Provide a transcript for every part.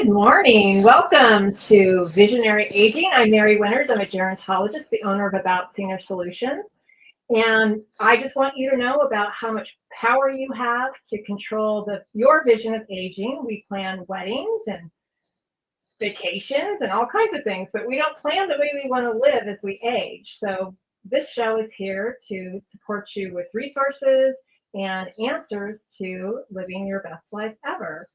Good morning. Welcome to Visionary Aging. I'm Mary Winters. I'm a gerontologist, the owner of About Senior Solutions. And I just want you to know about how much power you have to control your vision of aging. We plan weddings and vacations and all kinds of things, but we don't plan the way we want to live as we age. So this show is here to support you with resources and answers to living your best life ever.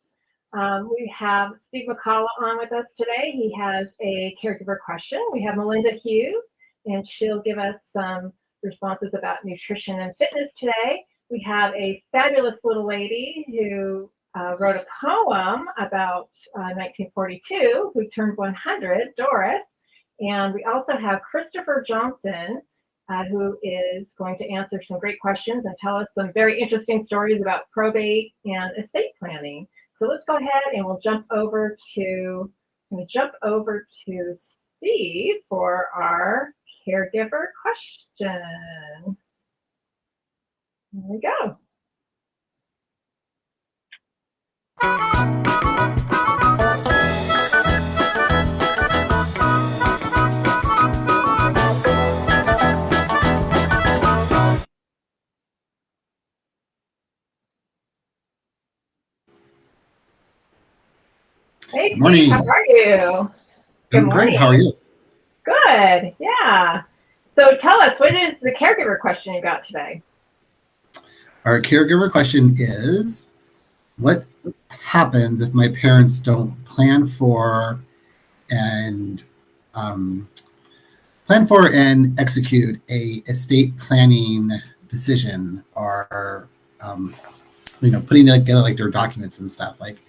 We have Steve McCullough on with us today. He has a caregiver question. We have Melinda Hughes, and she'll give us some responses about nutrition and fitness today. We have a fabulous little lady who wrote a poem about 1942, who turned 100, Doris. And we also have Christopher Johnson, who is going to answer some great questions and tell us some very interesting stories about probate and estate planning. So let's go ahead and we'll jump over to Steve for our caregiver question. Here we go. Hey, Steve, morning. how are you? Good morning. Great. How are you? Good. Yeah. So tell us, what is the caregiver question you got today? Our caregiver question is, what happens if my parents don't plan for and execute a estate planning decision, or putting together like their documents and stuff? Like,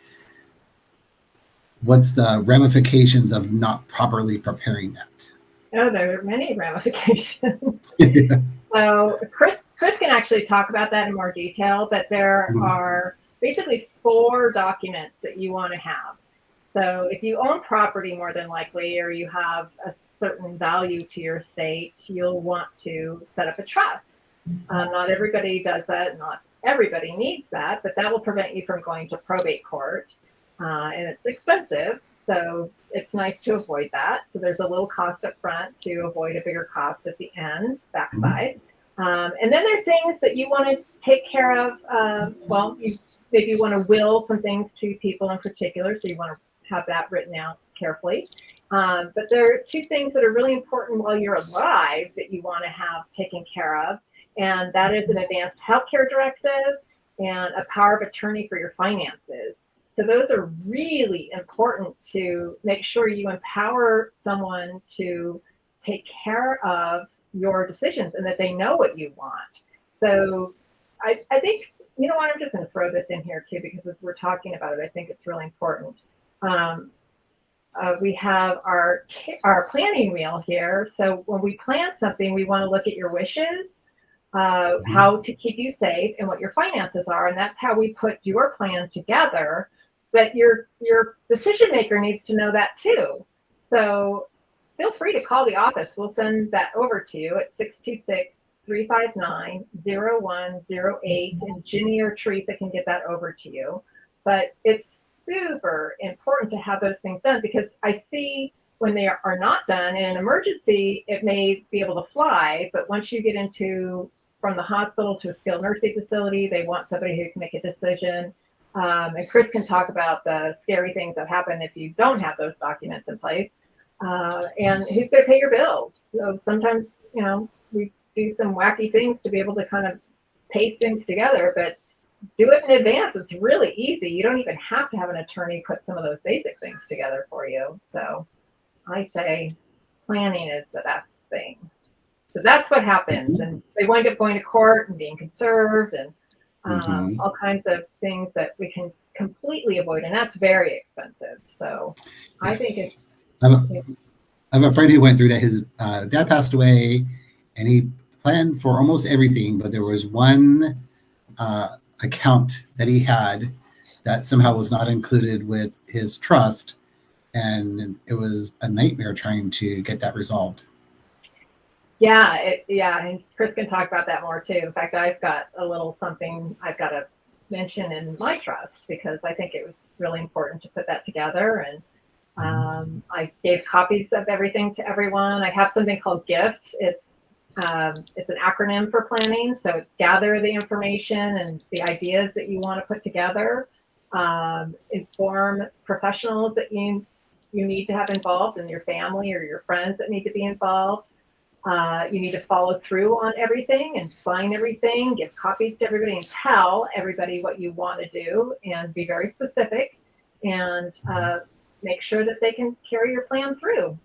what's the ramifications of not properly preparing that? Oh, there are many ramifications. Yeah. So Chris can actually talk about that in more detail, but there are basically 4 documents that you want to have. So if you own property, more than likely, or you have a certain value to your estate, you'll want to set up a trust. Not everybody does that. Not everybody needs that, but that will prevent you from going to probate court. And it's expensive, so it's nice to avoid that. So there's a little cost up front to avoid a bigger cost at the end, backside. And then there are things that you want to take care of. Maybe you want to will some things to people in particular, so you want to have that written out carefully. But there are 2 things that are really important while you're alive that you want to have taken care of, and that is an advanced healthcare directive and a power of attorney for your finances. So those are really important to make sure you empower someone to take care of your decisions and that they know what you want. So I think, you know what, I'm just going to throw this in here too, because as we're talking about it, I think it's really important. We have our planning wheel here. So when we plan something, we want to look at your wishes, how to keep you safe, and what your finances are. And that's how we put your plan together. But your decision maker needs to know that too. So feel free to call the office. We'll send that over to you at 626-359-0108. And Ginny or Teresa can get that over to you. But it's super important to have those things done, because I see when they are not done, in an emergency, it may be able to fly. But once you get from the hospital to a skilled nursing facility, they want somebody who can make a decision. And Chris can talk about the scary things that happen if you don't have those documents in place, and who's going to pay your bills. So sometimes, we do some wacky things to be able to kind of paste things together, but do it in advance. It's really easy. You don't even have to have an attorney put some of those basic things together for you. So I say planning is the best thing. So that's what happens. And they wind up going to court and being conserved, and all kinds of things that we can completely avoid, and that's very expensive. So I think it's. I have a friend who went through that. His dad passed away, and he planned for almost everything, but there was one account that he had that somehow was not included with his trust, and it was a nightmare trying to get that resolved. Yeah, and Chris can talk about that more too. In fact, I've got a little something. I've got a mention in my trust because I think it was really important to put that together. And I gave copies of everything to everyone. I have something called GIFT. It's an acronym for planning. So it's gather the information and the ideas that you want to put together, inform professionals that you need to have involved, and your family or your friends that need to be involved. You need to follow through on everything and sign everything, give copies to everybody, and tell everybody what you want to do, and be very specific, and make sure that they can carry your plan through.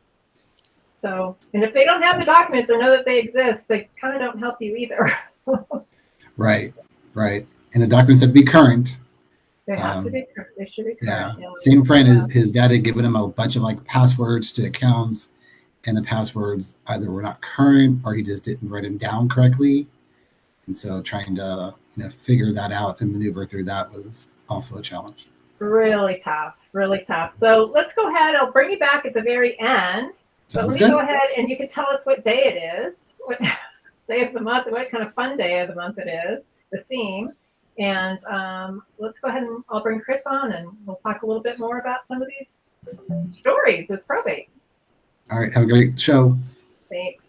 So, and if they don't have the documents or know that they exist, they kind of don't help you either. Right. And the documents have to be current. They have to be current. They should be current. Yeah. Same friend, his dad had given him a bunch of like passwords to accounts, and the passwords either were not current or he just didn't write them down correctly. And so trying to figure that out and maneuver through that was also a challenge. Really tough. So let's go ahead. I'll bring you back at the very end. But let me go ahead and you can tell us what day it is, what day of the month, what kind of fun day of the month it is, the theme. And let's go ahead and I'll bring Chris on and we'll talk a little bit more about some of these stories with probate. All right. Have a great show. Thanks.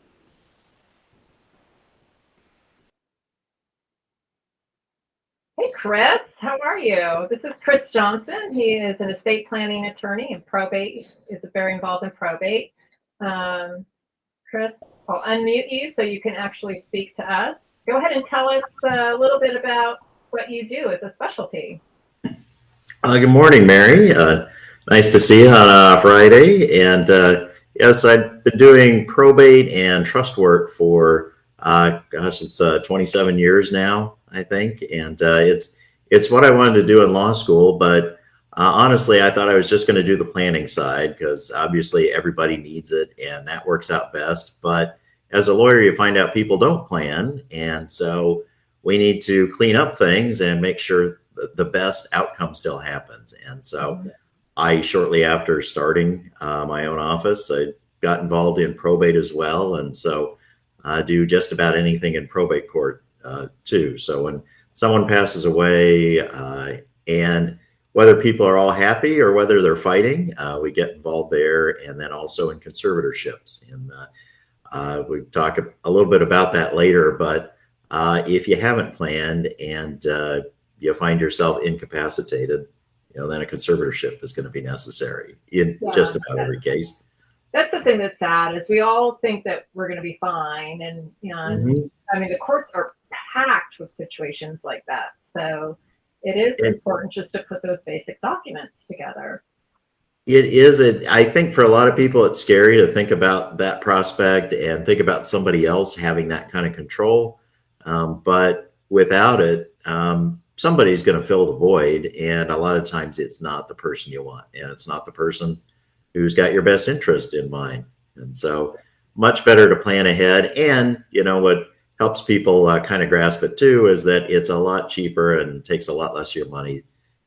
Hey, Chris, how are you? This is Chris Johnson. He is an estate planning attorney and probate. Is very involved in probate. Chris, I'll unmute you so you can actually speak to us. Go ahead and tell us a little bit about what you do as a specialty. Good morning, Mary. Nice to see you on a Friday. And yes, I've been doing probate and trust work for, it's 27 years now, I think. And it's what I wanted to do in law school, but honestly, I thought I was just going to do the planning side because obviously everybody needs it and that works out best. But as a lawyer, you find out people don't plan. And so we need to clean up things and make sure the best outcome still happens. And so I, shortly after starting my own office, I got involved in probate as well. And so I do just about anything in probate court too. So when someone passes away and whether people are all happy or whether they're fighting, we get involved there. And then also in conservatorships. And we talk a little bit about that later. But if you haven't planned and you find yourself incapacitated, then a conservatorship is going to be necessary in just about every case. That's the thing that's sad is we all think that we're going to be fine. And, I mean, the courts are packed with situations like that. So it is important just to put those basic documents together. It is. I think for a lot of people, it's scary to think about that prospect and think about somebody else having that kind of control. But without it, somebody's going to fill the void. And a lot of times it's not the person you want. And it's not the person who's got your best interest in mind. And so much better to plan ahead. And, what helps people kind of grasp it too is that it's a lot cheaper and takes a lot less of your money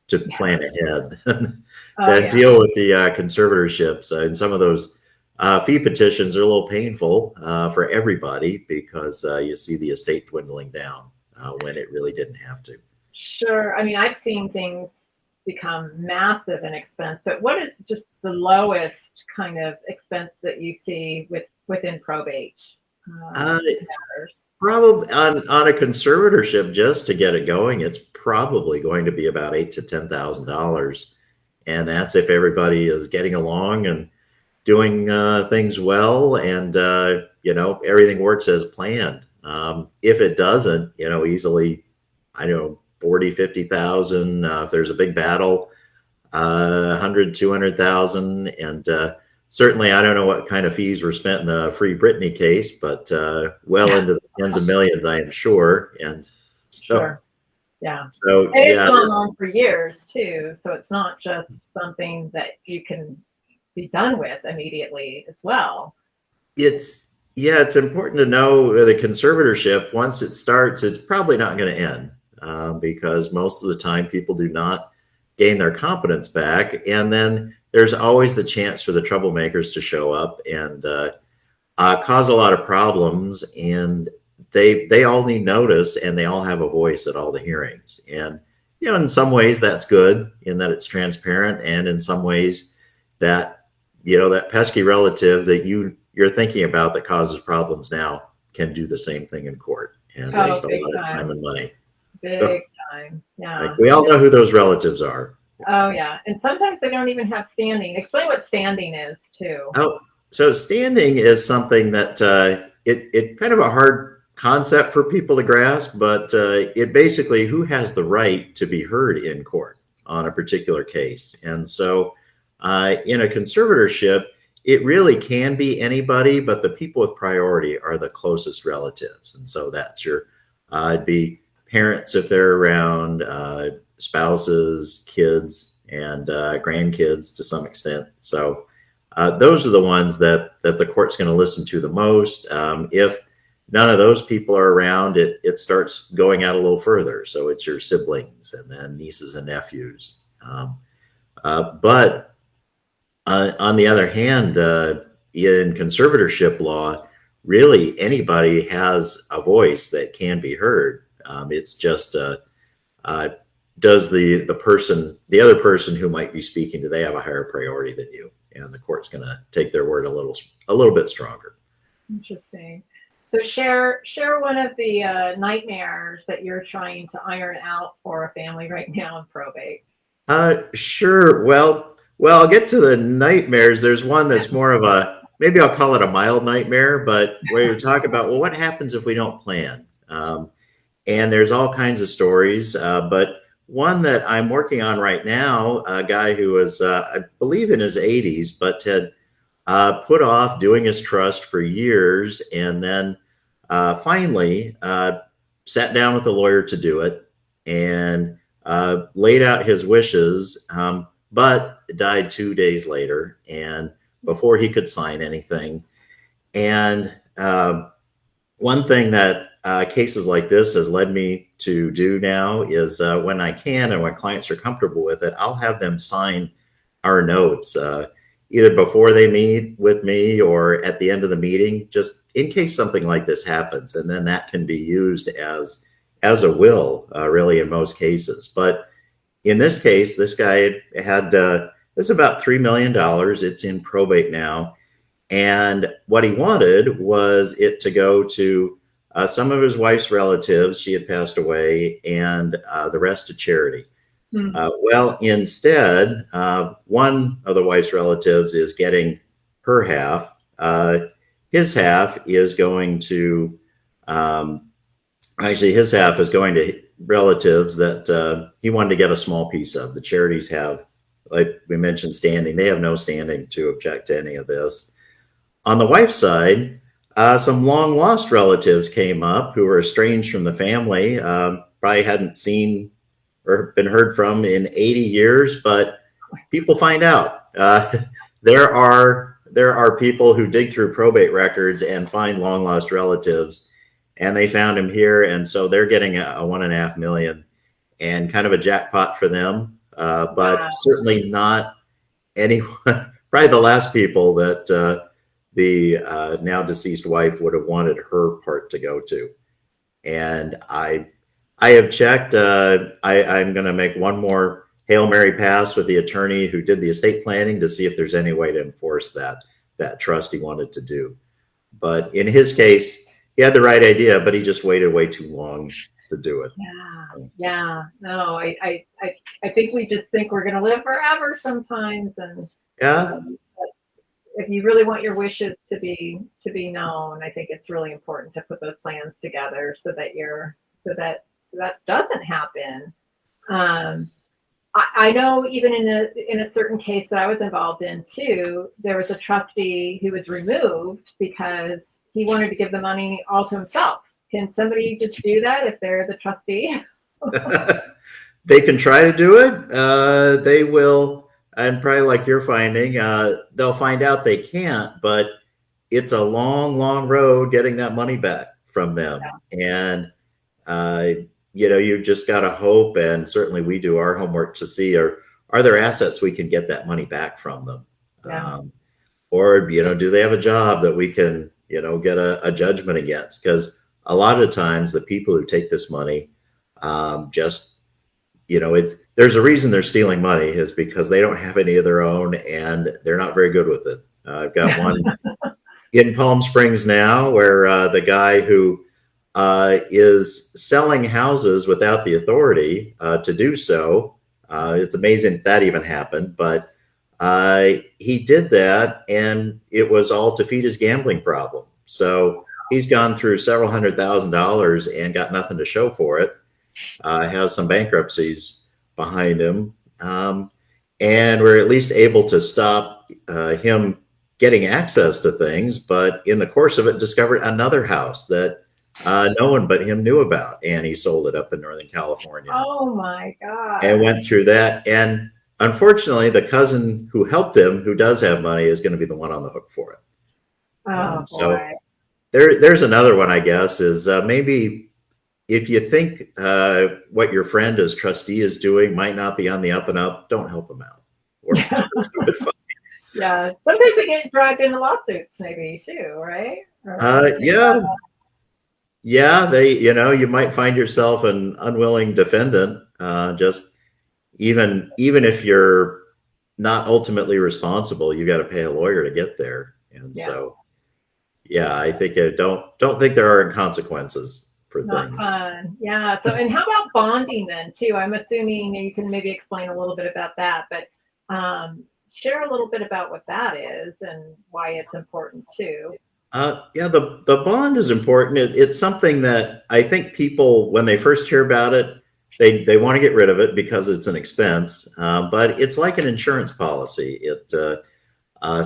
to plan ahead than deal with the conservatorships. And some of those fee petitions are a little painful for everybody because you see the estate dwindling down when it really didn't have to. Sure. I mean, I've seen things become massive in expense, but what is just the lowest kind of expense that you see within probate? Probably on a conservatorship, just to get it going, it's probably going to be about $8,000 to $10,000, and that's if everybody is getting along and doing things well, and everything works as planned. If it doesn't, easily, 40, 50,000. If there's a big battle, 100, 200,000, and certainly, I don't know what kind of fees were spent in the Free Britney case, but into the tens of millions, I am sure. And so, sure. Yeah. So and it's gone on for years too. So it's not just something that you can be done with immediately as well. It's important to know the conservatorship, once it starts, it's probably not going to end because most of the time people do not gain their competence back. And then there's always the chance for the troublemakers to show up and cause a lot of problems. And they all need notice and they all have a voice at all the hearings. And in some ways that's good in that it's transparent, and in some ways that, that pesky relative that you're thinking about that causes problems now can do the same thing in court and waste a big lot of time. time and money. Big time. Yeah. Like, we all know who those relatives are. Oh yeah. And sometimes they don't even have standing. Explain what standing is too. Oh, so standing is something that it kind of a hard concept for people to grasp, but it basically who has the right to be heard in court on a particular case. And so in a conservatorship, it really can be anybody, but the people with priority are the closest relatives. And so that's it'd be parents if they're around, spouses, kids, and grandkids to some extent. So those are the ones that the court's going to listen to the most. If none of those people are around, it starts going out a little further. So it's your siblings and then nieces and nephews. But on the other hand, in conservatorship law, really anybody has a voice that can be heard. It's just does the other person who might be speaking, do they have a higher priority than you? And the court's going to take their word a little bit stronger. Interesting. So share one of the nightmares that you're trying to iron out for a family right now in probate. Sure. Well, I'll get to the nightmares. There's one that's more of maybe I'll call it a mild nightmare, but where you talk about, well, what happens if we don't plan? And there's all kinds of stories, but one that I'm working on right now, a guy who was, I believe, in his 80s, but had put off doing his trust for years, and then finally sat down with a lawyer to do it and laid out his wishes, but died 2 days later, and before he could sign anything. And one thing that cases like this has led me to do now is when I can and when clients are comfortable with it, I'll have them sign our notes either before they meet with me or at the end of the meeting, just in case something like this happens. And then that can be used as a will, really, in most cases. But in this case, this guy had it's about $3 million. It's in probate now. And what he wanted was it to go to some of his wife's relatives. She had passed away, and the rest to charity. Well, instead, one of the wife's relatives is getting her half. His half is going to, his half is going to relatives that he wanted to get a small piece of. The charities have, like we mentioned, standing. They have no standing to object to any of this. On the wife's side, some long lost relatives came up who were estranged from the family, probably hadn't seen or been heard from in 80 years, but people find out. There are people who dig through probate records and find long lost relatives, and they found him here, and so they're getting a $1.5 million, and kind of a jackpot for them, but certainly not anyone. Probably the last people that the now deceased wife would have wanted her part to go to. And I have checked. I'm going to make one more Hail Mary pass with the attorney who did the estate planning to see if there's any way to enforce that trust he wanted to do. But in his case, he had the right idea, but he just waited way too long to do it. Yeah. No, I think we just think we're going to live forever sometimes, and if you really want your wishes to be known, I think it's really important to put those plans together so that doesn't happen. I know even in a certain case that I was involved in too, there was a trustee who was removed because he wanted to give the money all to himself. Can somebody just do that if they're the trustee? They can try to do it. They will, and probably like you're finding, they'll find out they can't, but it's a long, long road getting that money back from them. Yeah. And you just got to hope, and certainly we do our homework to see are there assets we can get that money back from them, or do they have a job that we can get a judgment against? Because a lot of times the people who take this money just there's a reason they're stealing money is because they don't have any of their own and they're not very good with it. I've got one in Palm Springs now where the guy who is selling houses without the authority to do so. It's amazing that even happened, but he did that and it was all to feed his gambling problem. So he's gone through several $100,000 and got nothing to show for it. Has some bankruptcies behind him. And we're at least able to stop him getting access to things. But in the course of it, discovered another house that no one but him knew about. And he sold it up in Northern California. Oh my God. And went through that. And unfortunately, the cousin who helped him, who does have money, is going to be the one on the hook for it. Oh So boy. there's another one, I guess, is maybe if you think what your friend as trustee is doing might not be on the up and up, don't help him out. Or Yeah. Sometimes they get dragged into lawsuits, maybe too, right? Yeah, you might find yourself an unwilling defendant. Just even if you're not ultimately responsible, you got to pay a lawyer to get there. And so, yeah, I think don't think there aren't consequences for Not things. fun. Yeah. So, and how about bonding then too? I'm assuming you can maybe explain a little bit about that, but share a little bit about what that is and why it's important too. Yeah, the bond is important. It's something that I think people, when they first hear about it, they want to get rid of it because it's an expense. But it's like an insurance policy. It's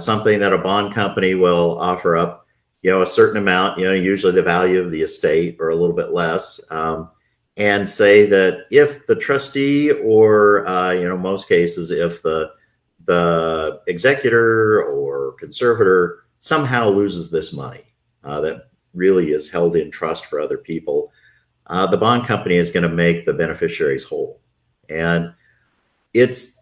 something that a bond company will offer up, a certain amount, usually the value of the estate or a little bit less, and say that if the trustee or, most cases, if the executor or conservator somehow loses this money that really is held in trust for other people, the bond company is going to make the beneficiaries whole. And it's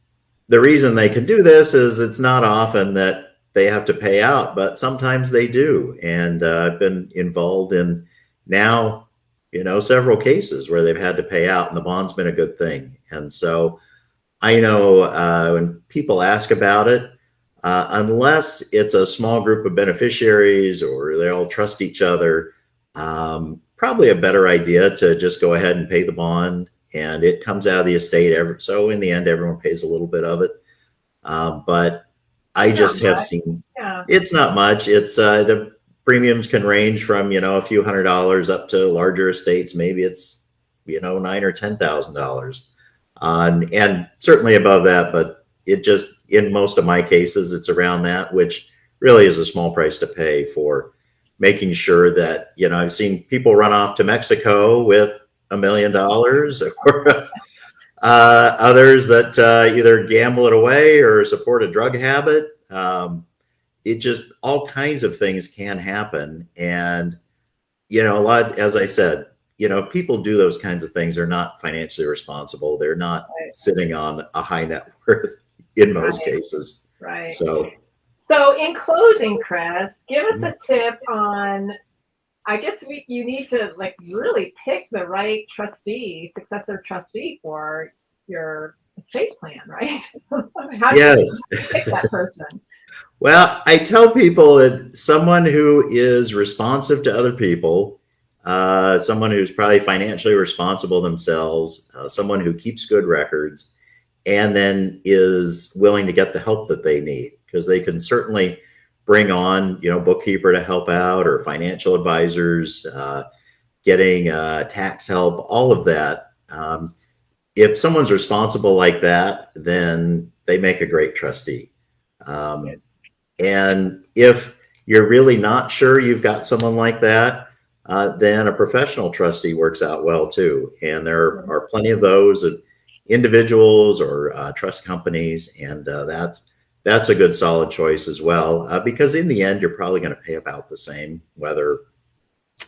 the reason they can do this is it's not often that they have to pay out, but sometimes they do. And I've been involved in now, several cases where they've had to pay out and the bond's been a good thing. And so I know when people ask about it, unless it's a small group of beneficiaries or they all trust each other, probably a better idea to just go ahead and pay the bond and it comes out of the estate. So in the end, everyone pays a little bit of it. But I just have seen it's not much. It's the premiums can range from, a few $100s up to larger estates. Maybe it's, $9,000 or $10,000. And certainly above that, but it just, in most of my cases, it's around that, which really is a small price to pay for making sure that, I've seen people run off to Mexico with $1 million or others that either gamble it away or support a drug habit. It just, all kinds of things can happen. And, a lot, as I said, if people do those kinds of things, they're not financially responsible. They're not sitting on a high net worth in most cases. Right. So in closing, Chris, give us a tip on, I guess you need to really pick the right successor trustee for your estate plan, right? How do you pick that person? Well, I tell people that someone who is responsive to other people, someone who's probably financially responsible themselves, someone who keeps good records, and then is willing to get the help that they need, because they can certainly bring on, bookkeeper to help out or financial advisors, getting tax help, all of that. If someone's responsible like that, then they make a great trustee. And if you're really not sure you've got someone like that, then a professional trustee works out well too. And there are plenty of those individuals or trust companies, and that's a good solid choice as well, because in the end you're probably going to pay about the same whether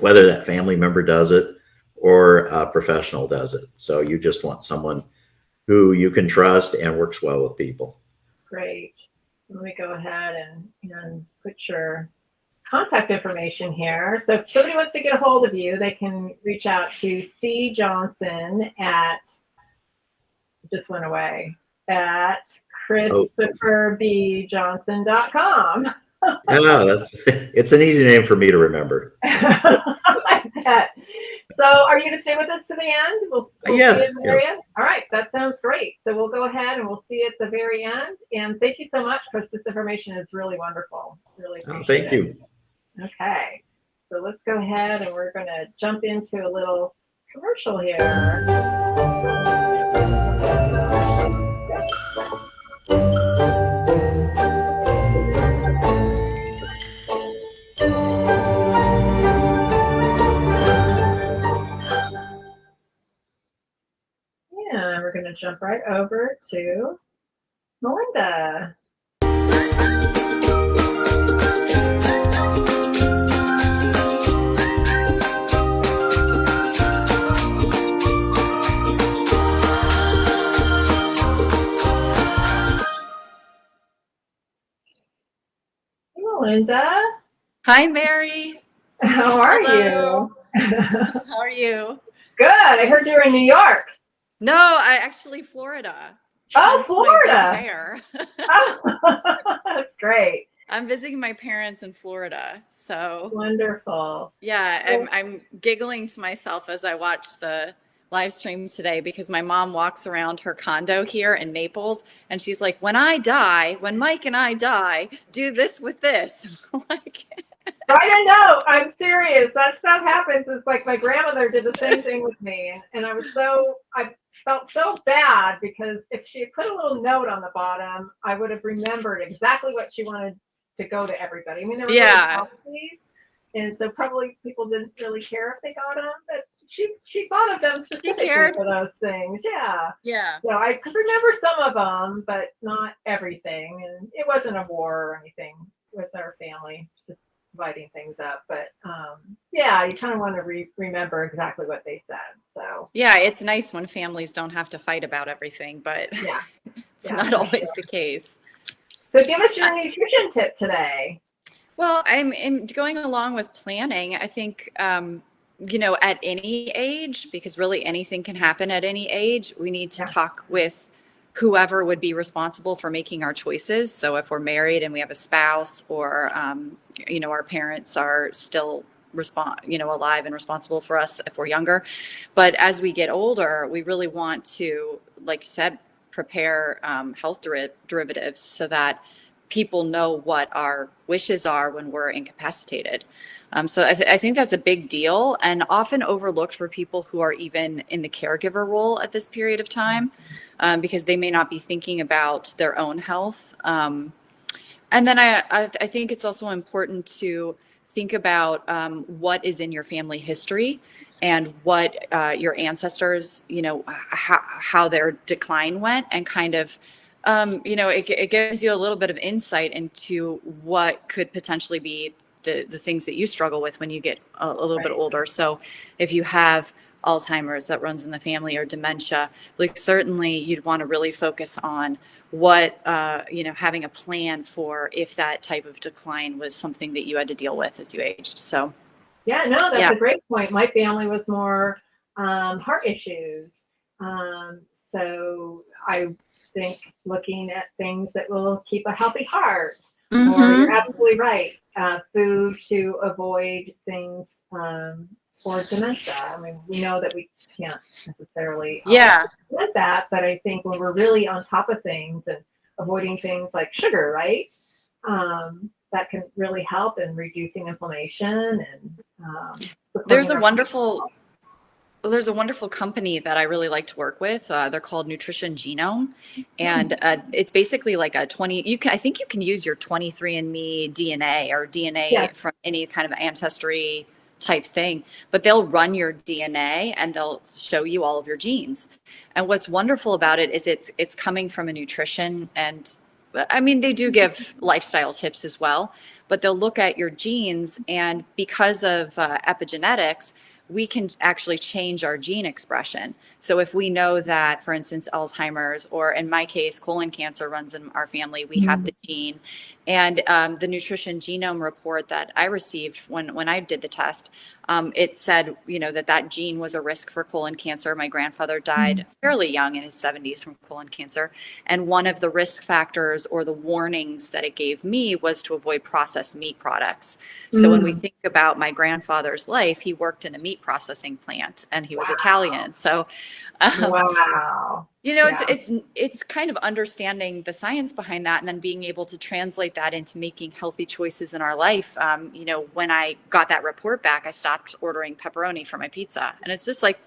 that family member does it or a professional does it. So you just want someone who you can trust and works well with people. Great. Let me go ahead and put your contact information here. So if somebody wants to get a hold of you, they can reach out to C. Johnson at just went away, at Oh, ChristopherBJohnson.com. yeah, it's an easy name for me to remember. I bet. So are you going to stay with us to the end? We'll see you at Yes, the yes. very end. All right, that sounds great. So we'll go ahead and we'll see you at the very end. And thank you so much, Chris. This information is really wonderful. Really Oh, appreciate thank it. you. Okay, so let's go ahead and we're going to jump into a little commercial here. And we're going to jump right over to Melinda. Hey, Melinda. Hi, Mary. How are Hello. you? How are you? Good. I heard you were in New York. No, I actually Florida. Oh, Hence my big Florida. hair. Oh, that's great. I'm visiting my parents in Florida. So Wonderful. yeah, I'm giggling to myself as I watch the live stream today because my mom walks around her condo here in Naples and she's like, when Mike and I die, do this with this. Like, I know. I'm serious. That stuff happens. It's like my grandmother did the same thing with me. And I felt so bad because if she had put a little note on the bottom, I would have remembered exactly what she wanted to go to everybody. I mean, there were little yeah. policies, and so probably people didn't really care if they got them, but she thought of them specifically for those things. Yeah. Yeah. So I could remember some of them, but not everything. And it wasn't a war or anything with our family, just dividing things up. But yeah, you kind of want to remember exactly what they said. So Yeah, it's nice when families don't have to fight about everything, but yeah, it's not always the case. So give us your nutrition tip today. Well, I'm going along with planning. I think, at any age, because really anything can happen at any age, we need to talk with whoever would be responsible for making our choices. So if we're married and we have a spouse or, our parents are still alive and responsible for us if we're younger. But as we get older, we really want to, like you said, prepare health derivatives so that people know what our wishes are when we're incapacitated. So I think that's a big deal and often overlooked for people who are even in the caregiver role at this period of time, because they may not be thinking about their own health. And then I think it's also important to think about what is in your family history and what your ancestors, how their decline went, and kind of it gives you a little bit of insight into what could potentially be the things that you struggle with when you get a little bit older. So if you have Alzheimer's that runs in the family or dementia, like certainly you'd want to really focus on what, having a plan for if that type of decline was something that you had to deal with as you aged. So yeah, no, that's a great point. My family was more heart issues. So I think looking at things that will keep a healthy heart, or you're absolutely right, food to avoid things or dementia. I mean, we know that we can't necessarily prevent that, but I think when we're really on top of things and avoiding things like sugar, right, that can really help in reducing inflammation. And there's a wonderful company that I really like to work with. They're called Nutrition Genome, and it's basically like a 20. I think you can use your 23andMe DNA or DNA from any kind of ancestry type thing, but they'll run your DNA and they'll show you all of your genes. And what's wonderful about it is it's coming from a nutrition, and I mean, they do give lifestyle tips as well, but they'll look at your genes, and because of epigenetics, we can actually change our gene expression. So if we know that, for instance, Alzheimer's, or in my case, colon cancer runs in our family, we have the gene. And the Nutrition Genome report that I received when I did the test it said, that gene was a risk for colon cancer. My grandfather died fairly young in his 70s from colon cancer. And one of the risk factors or the warnings that it gave me was to avoid processed meat products. So when we think about my grandfather's life, he worked in a meat processing plant and he was Italian. So, Wow. it's kind of understanding the science behind that and then being able to translate that into making healthy choices in our life. When I got that report back, I stopped ordering pepperoni for my pizza. And it's just like,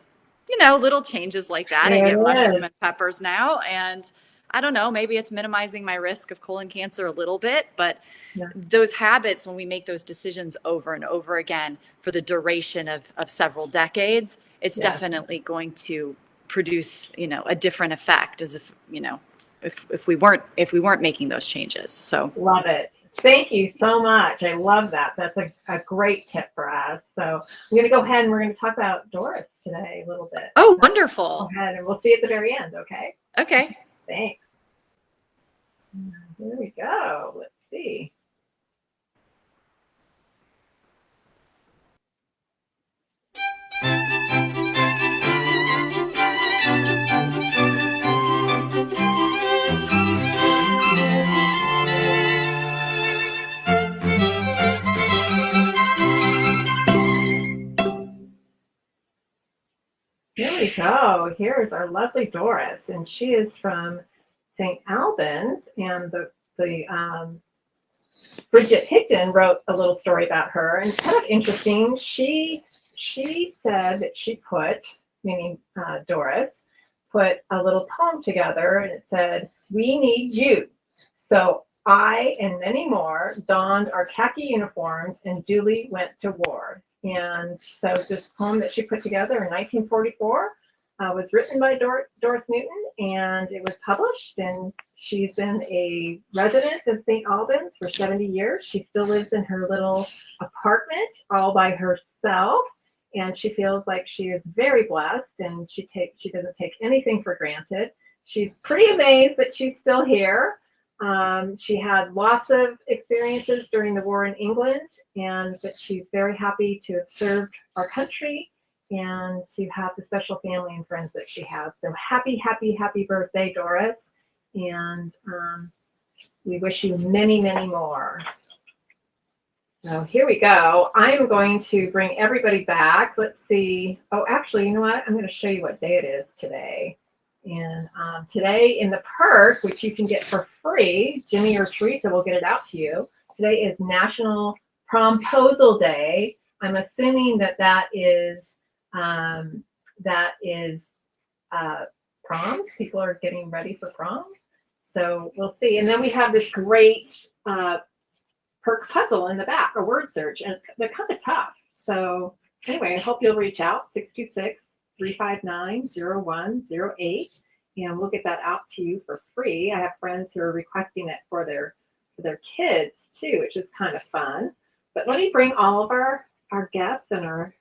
little changes like that. I get mushroom and peppers now. And I don't know, maybe it's minimizing my risk of colon cancer a little bit, but those habits, when we make those decisions over and over again for the duration of several decades, it's definitely going to produce, a different effect as if we weren't making those changes. So love it. Thank you so much. I love that. That's a great tip for us. So I'm going to go ahead and we're going to talk about Doris today a little bit. Oh, wonderful. Go ahead and we'll see at the very end. Okay. Okay. Thanks. Here we go. Let's see. Here we go. Here's our lovely Doris, and she is from St. Albans, and the Bridget Higdon wrote a little story about her, and it's kind of interesting. She said that she put, meaning Doris, put a little poem together, and it said, "We need you." So I and many more donned our khaki uniforms and duly went to war. And so this poem that she put together in 1944 was written by Doris Newton, and it was published, and she's been a resident of St. Albans for 70 years. She still lives in her little apartment all by herself, and she feels like she is very blessed, and she doesn't take anything for granted. She's pretty amazed that she's still here. She had lots of experiences during the war in England, but she's very happy to have served our country and to have the special family and friends that she has. So happy, happy, happy birthday, Doris. And we wish you many, many more. So here we go. I am going to bring everybody back. Let's see. Oh, actually, you know what? I'm going to show you what day it is today. And today in the perk, which you can get for free, Jimmy or Teresa will get it out to you. Today is National Promposal Day. I'm assuming that is proms. People are getting ready for proms. So we'll see. And then we have this great perk puzzle in the back, a word search, and they're kind of tough. So anyway, I hope you'll reach out, 626-359-0108, and we'll get that out to you for free. I have friends who are requesting it for their kids too, which is kind of fun. But let me bring all of our guests and our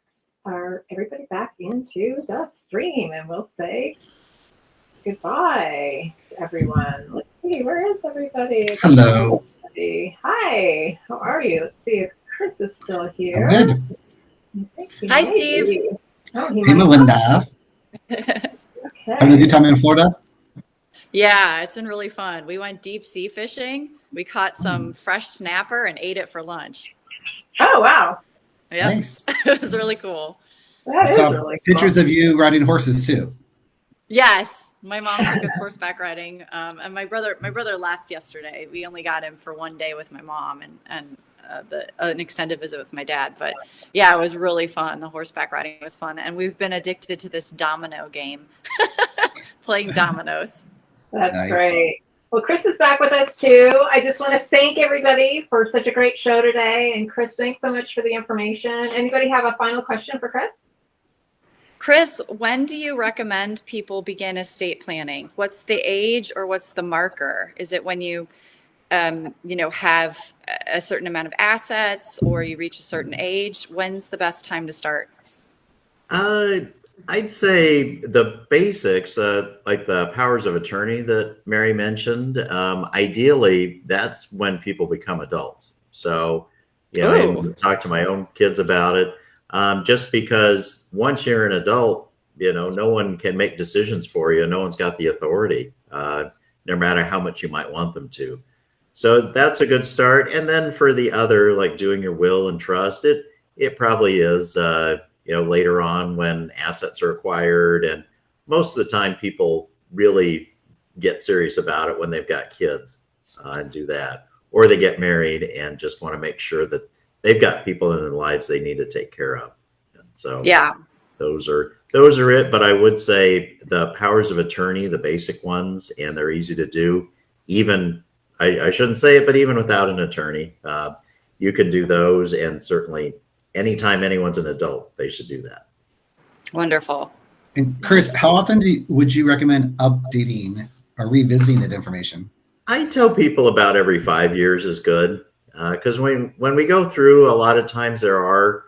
everybody back into the stream, and we'll say goodbye to everyone. Let's see, where is everybody? Hello. Hi, how are you? Let's see if Chris is still here. I'm good. Hi, Steve. Oh, Hey, Melinda. Okay. Having a good time in Florida? Yeah, it's been really fun. We went deep sea fishing. We caught some fresh snapper and ate it for lunch. Oh, wow. Yeah, Nice. It was really cool. That I is saw really pictures cool. of you riding horses too. Yes, my mom took us horseback riding, and my brother left yesterday. We only got him for one day with my mom and an extended visit with my dad. But yeah, it was really fun. The horseback riding was fun, and we've been addicted to this domino game, playing dominoes. That's Nice. great. Well, Chris is back with us too. I just want to thank everybody for such a great show today. And Chris, thanks so much for the information. Anybody have a final question for Chris? Chris, when do you recommend people begin estate planning? What's the age or what's the marker? Is it when you have a certain amount of assets or you reach a certain age? When's the best time to start? I'd say the basics, like the powers of attorney that Mary mentioned, ideally, that's when people become adults. So, I talk to my own kids about it. just because once you're an adult, no one can make decisions for you. No one's got the authority, no matter how much you might want them to. So that's a good start. And then for the other, like doing your will and trust, it probably is, later on when assets are acquired. And most of the time people really get serious about it when they've got kids and do that. Or they get married and just want to make sure that they've got people in their lives they need to take care of. And so Yeah. those are it. But I would say the powers of attorney, the basic ones, and they're easy to do. Even I shouldn't say it, but even without an attorney, you can do those. And certainly anytime anyone's an adult, they should do that. Wonderful. And Chris, how often would you recommend updating or revisiting that information? I tell people about every 5 years is good, because when we go through, a lot of times there are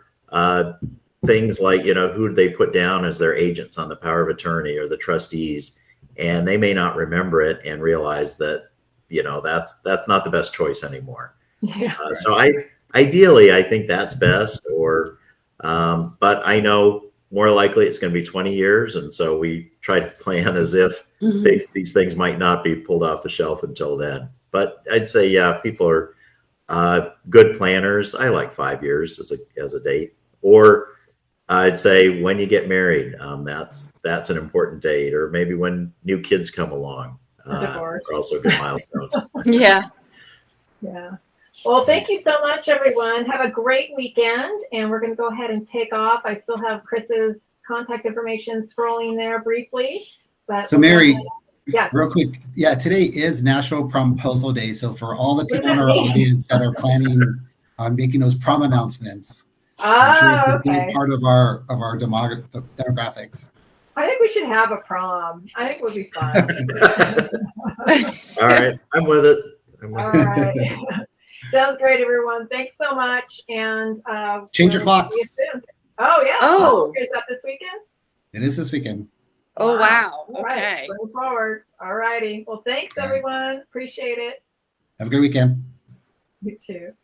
things like, who do they put down as their agents on the power of attorney or the trustees, and they may not remember it and realize that, that's not the best choice anymore. Yeah. So ideally, I think that's best, but I know more likely it's going to be 20 years. And so we try to plan as if these things might not be pulled off the shelf until then. But I'd say, yeah, people are good planners. I like 5 years as a date. Or I'd say when you get married, that's an important date. Or maybe when new kids come along, are also good milestones. Yeah. Yeah. Well, thank you so much, everyone. Have a great weekend. And we're going to go ahead and take off. I still have Chris's contact information scrolling there briefly. But so, Mary, yes. Real quick. Yeah, today is National Promposal Day. So for all the people in our audience that are planning on making those prom announcements, okay. Be part of our demographics. I think we should have a prom. I think it would be fun. All right. I'm with it. All right. Sounds great, everyone. Thanks so much. And change your clocks. Oh, yeah. Oh. Is that this weekend? It is this weekend. Oh, wow. All Okay. Right. Going forward. All righty. Well, thanks, everyone. Appreciate it. Have a good weekend. You too.